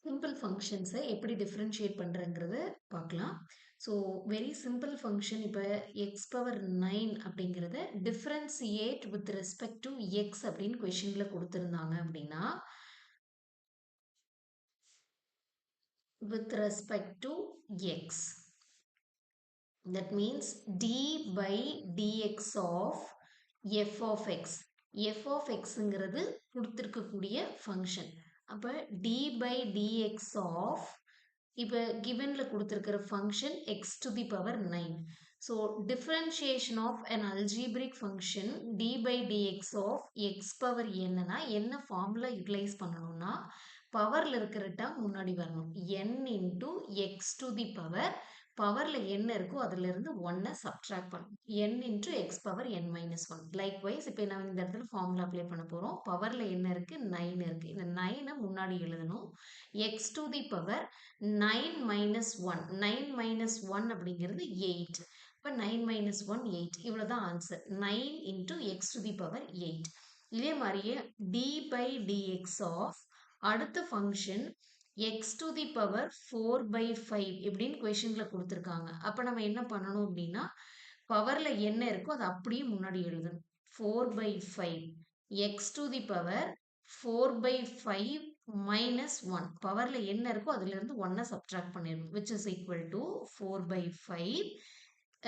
Simple ஃபங்க்ஷன்ஸை எப்படி differentiate பண்ணுறங்கிறத பார்க்கலாம். So very simple function இப்போ எக்ஸ் பவர் 9 அப்படிங்கிறத differentiate with respect to X அப்படின்னு கொஷினில் கொடுத்துருந்தாங்க அப்படின்னா with respect to x. That means d by dx of f of x. f of xங்கிறது கொடுத்திருக்கக்கூடிய function. அப்போ d by dx of இப்போ givenல கொடுத்திருக்கிற function x to the power 9. So differentiation of an algebraic function d by dx of x power n என்ன formula utilise பண்ணணும்னா பவர்ல இருக்கிற term முன்னாடி வரணும். n into x to the power பவர்ல என்ன இருக்கோ அதுல இருந்து 1 சப்ட்ராக்ட் பண்ணணும். n into x power n minus 1. Likewise இப்போ நான் இந்த இடத்துல ஃபார்முலா அப்ளை பண்ண போறோம். பவர்ல என்ன இருக்கு 9 இருக்கு. இந்த 9 முன்னாடி எழுதணும். x to the power 9 minus 1. 9 minus 1 அப்படிங்கிறது 8. இப்போ 9 minus 1 8. இவ்வளவுதான் answer. 9 into x to the power 8. இதே மாதிரியே d by dx of அடுத்த function x to the power 4 by 5 எப்படின்னு கொஷின்ல கொடுத்துருக்காங்க. அப்போ நம்ம என்ன பண்ணணும் அப்படின்னா பவர்ல என்ன இருக்கோ அது அப்படியே முன்னாடி எழுதணும். 4 by 5 x to the power 4 by 5 minus 1 பவர்ல என்ன இருக்கோ அதுல இருந்து 1 சப்ட்ராக்ட் பண்ணிடணும் which is equal to 4 by 5.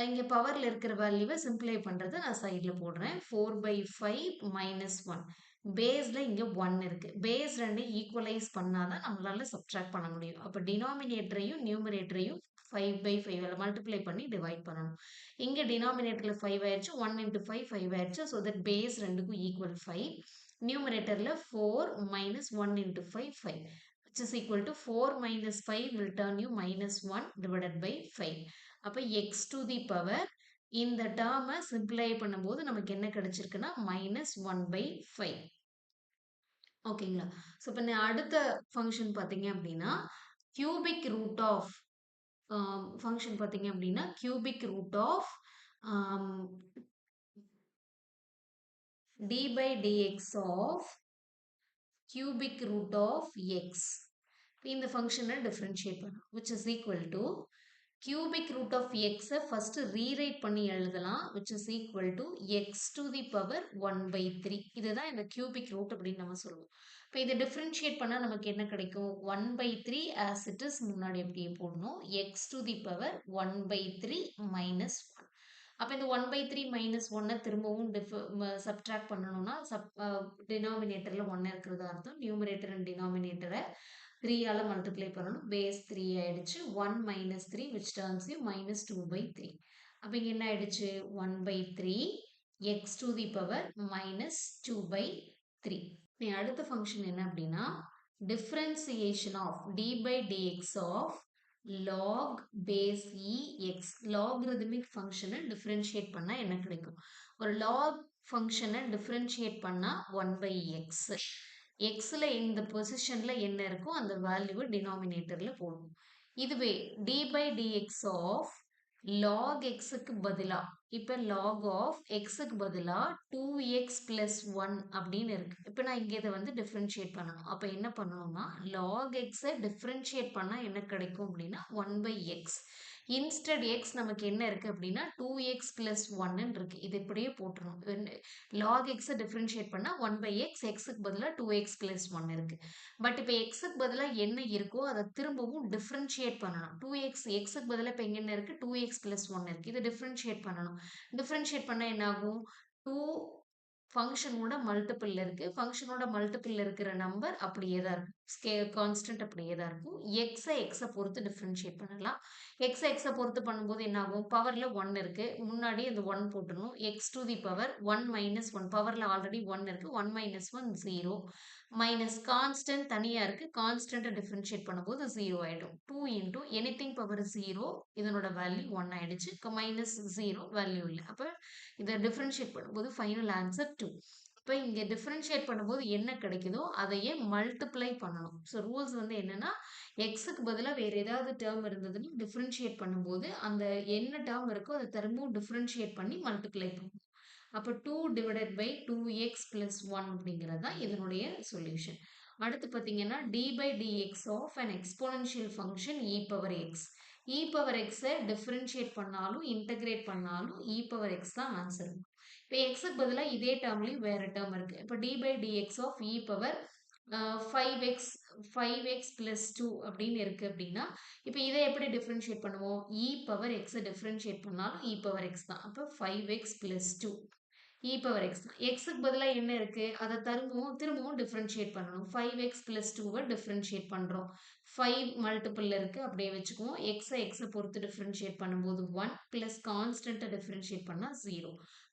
இங்க பவர்ல இருக்கிற வேல்யூவை சிம்பிளை பண்றது நான் சைட்ல போடுறேன். 4 by 5 minus 1 பேஸ்ல இங்க 1 இருக்கு. பேஸ் ரெண்டு ஈக்குவலைஸ் பண்ணாதான் நம்மளால சப்ட்ராக்ட் பண்ண முடியும். அப்ப டினாமினேட்டரையும் நியூமரேட்டரையும் 5 by 5 மல்டிப்ளை பண்ணி டிவைட் பண்ணணும். இங்க டினாமினேட்டர்ல 5 ஆயிடுச்சு. 1 into 5 5 ஆயிடுச்சு. ஸோ தட் பேஸ் ரெண்டுக்கும் equal 5. நியூமரேட்டர்ல 4 minus 1 into 5 5 which is equal to 4 minus 5 will turn you minus 1 divided by 5. அப்ப x to the power இந்த டேர்மை சிம்பிளை பண்ணும்போது நமக்கு என்ன கிடைச்சிருக்குன்னா minus 1 by 5. ஓகேங்களா? ஸோ இப்போ அடுத்த ஃபங்க்ஷன் பார்த்தீங்க அப்படின்னா cubic root of ஃபங்க்ஷன் பார்த்தீங்க அப்படின்னா cubic root of d by dx of cubic root of x. இந்த ஃபங்க்ஷனை டிஃபரன்ஷியேட் பண்ணணும் which is equal to cubic root of x first rewrite பண்ணி எழுதலாம் which is equal to x to the power 1 by 3. இதுதான் இந்த cubic root அப்படின்னு நம்ம சொல்லுவோம். இப்போ இதை டிஃபரன்ஷியேட் பண்ணா நமக்கு என்ன கிடைக்கும் 1 by 3 as it is முன்னாடி அப்படியே போடணும் x to the power 1 by 3 minus 1. அப்போ இந்த 1 by 3 minus 1 திரும்பவும் சப்ட்ராக்ட் பண்ணணும்னா டினாமினேட்டர்ல 1 இருக்கிறதா அர்த்தம். நியூமரேட்டர் அண்ட் டினாமினேட்டரை 3 ஆல மல்டிப்ளை பண்ணணும். பேஸ் 3 ஆயிடுச்சு. 1 minus 3 which turns you minus 2 by 3. அப்போ இங்க என்ன ஆயிடுச்சு 1 by 3 x to the power minus 2 by 3. அடுத்த ஃபங்க்ஷன் என்ன அப்படின்னா differentiation of d by dx of log base e x. logarithmic ஃபங்க்ஷனை டிஃபரன்ஷியேட் பண்ணா என்ன கிடைக்கும்? ஒரு log ஃபங்க்ஷனை டிஃபரன்ஷியேட் பண்ணா 1 by x. xல இந்த பொசிஷன்ல என்ன இருக்கோ அந்த வேல்யூவை டினாமினேட்டர்ல போடணும். இதுவே d by dx of log xக்கு பதிலா இப்ப log of xக்கு பதிலா 2x plus 1 அப்படின்னு இருக்கு. இப்ப நான் இங்க இதை வந்து டிஃபரன்ஷியேட் பண்ணணும். அப்ப என்ன பண்ணணும்னா log xஐ டிஃபரன்ஷியேட் பண்ணா என்ன கிடைக்கும் அப்படின்னா 1 by x. இன்ஸ்டட் எக்ஸ் நமக்கு என்ன இருக்கு அப்படின்னா 2x plus 1 இருக்கு. இது இப்படியே போட்டுரும். log xஐ டிஃபரன்ஷியேட் பண்ணா 1 by x, xக்கு பதிலா 2x plus 1 இருக்கு. பட் இப்போ xக்கு பதிலா என்ன இருக்கோ அதை திரும்பவும் டிஃபரன்ஷியேட் பண்ணணும். 2x xக்கு பதிலா இப்போ எங்க என்ன இருக்கு 2x plus 1 இருக்கு. இதை டிஃபரன்ஷியேட் பண்ணணும். டிஃபரன்ஷியேட் பண்ணா என்ன ஆகும் 2 ஃபங்க்ஷனோட மல்டிபிள் இருக்கு. ஃபங்க்ஷனோட மல்டிபிள் இருக்கிற நம்பர் அப்படியே தான் இருக்கும். கான்ஸ்டன்ட் அப்படியே தான் இருக்கும். எக்ஸை பொறுத்து டிஃபரன்ஷியேட் பண்ணலாம். எக்ஸை பொறுத்து பண்ணும்போது என்ன ஆகும் பவர்ல 1 இருக்கு. முன்னாடி அந்த 1 போட்டுடணும். X to the power 1 minus 1 பவர்ல ஆல்ரெடி 1 இருக்கு. 1 மைனஸ் 1 0 மைனஸ் கான்ஸ்டன்ட் தனியா இருக்கு. கான்ஸ்டன்ட்டை டிஃபரன்ஷியேட் பண்ணும்போது 0 ஆயிடும். 2 இன்டூ எனிதிங் பவர் 0 இதனோட வேல்யூ 1 ஆயிடுச்சு. மைனஸ் 0 வேல்யூ இல்லை. அப்போ இதை டிஃபரன்ஷியேட் பண்ணும்போது ஃபைனல் ஆன்சர் 2. இப்போ இங்கே டிஃபரன்ஷியேட் பண்ணும்போது என்ன கிடைக்குதோ அதையே மல்டிப்ளை பண்ணணும். ஸோ ரூல்ஸ் வந்து என்னன்னா எக்ஸுக்கு பதிலாக வேறு ஏதாவது டேர்ம் இருந்ததுன்னு டிஃபரன்ஷியேட் பண்ணும்போது அந்த என்ன டேர்ம் இருக்கோ அதை திரும்பவும் டிஃபரன்ஷியேட் பண்ணி மல்டிப்ளை பண்ணணும். அப்போ 2 divided by 2x plus 1 அப்படிங்கிறது தான் இதனுடைய சொல்யூஷன். அடுத்து பார்த்தீங்கன்னா d by dx of an exponential function e power x. e power x differentiate பண்ணாலும் இன்டகிரேட் பண்ணாலும் e power x தான் ஆன்சர். இப்போ எக்ஸுக்கு பதிலாக இதே டேர்ம்லையும் வேறு டேர்ம் இருக்குது. இப்போ d by dx of e power 5x plus 2 அப்படின்னு இருக்கு அப்படின்னா இப்போ இதை எப்படி டிஃபரன்ஷியேட் பண்ணுவோம்? e power x டிஃபரன்ஷியேட் பண்ணாலும் e power x தான். அப்போ 5x plus 2 e power x தான். xக்கு பதிலாக என்ன இருக்கு? அதை திரும்பவும் டிஃபரன்ஷியேட் பண்ணணும். 5x plus 2 டிஃபரன்ஷியேட் பண்றோம். 5 மல்டிபிள் இருக்கு, அப்படியே வச்சுக்குவோம். x பொறுத்து டிஃபரன்ஷியேட் பண்ணும்போது 1 பிளஸ் கான்ஸ்டன்ட்டை டிஃபரன்ஷியேட் பண்ணா 0.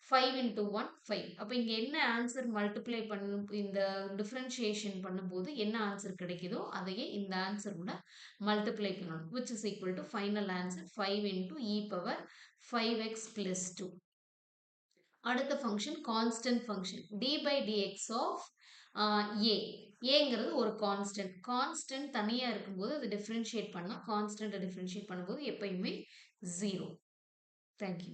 5 into 1 5. அப்போ இங்க என்ன ஆன்சர் மல்டிப்ளை பண்ணும், இந்த டிஃபரன்ஷியேஷன் பண்ணும்போது என்ன ஆன்சர் கிடைக்குதோ அதையே இந்த ஆன்சரோட மல்டிப்ளை பண்ணணும், which is equal to final answer 5 into e power 5x plus 2. அடுத்த function constant function d by dx of ஏங்கிறது ஒரு கான்ஸ்டன்ட். கான்ஸ்டன்ட் தனியாக இருக்கும்போது அது டிஃப்ரென்ஷியேட் பண்ணால், கான்ஸ்டன்ட்டை டிஃப்ரென்ஷியேட் பண்ணும்போது எப்பயுமே 0. தேங்க்யூ.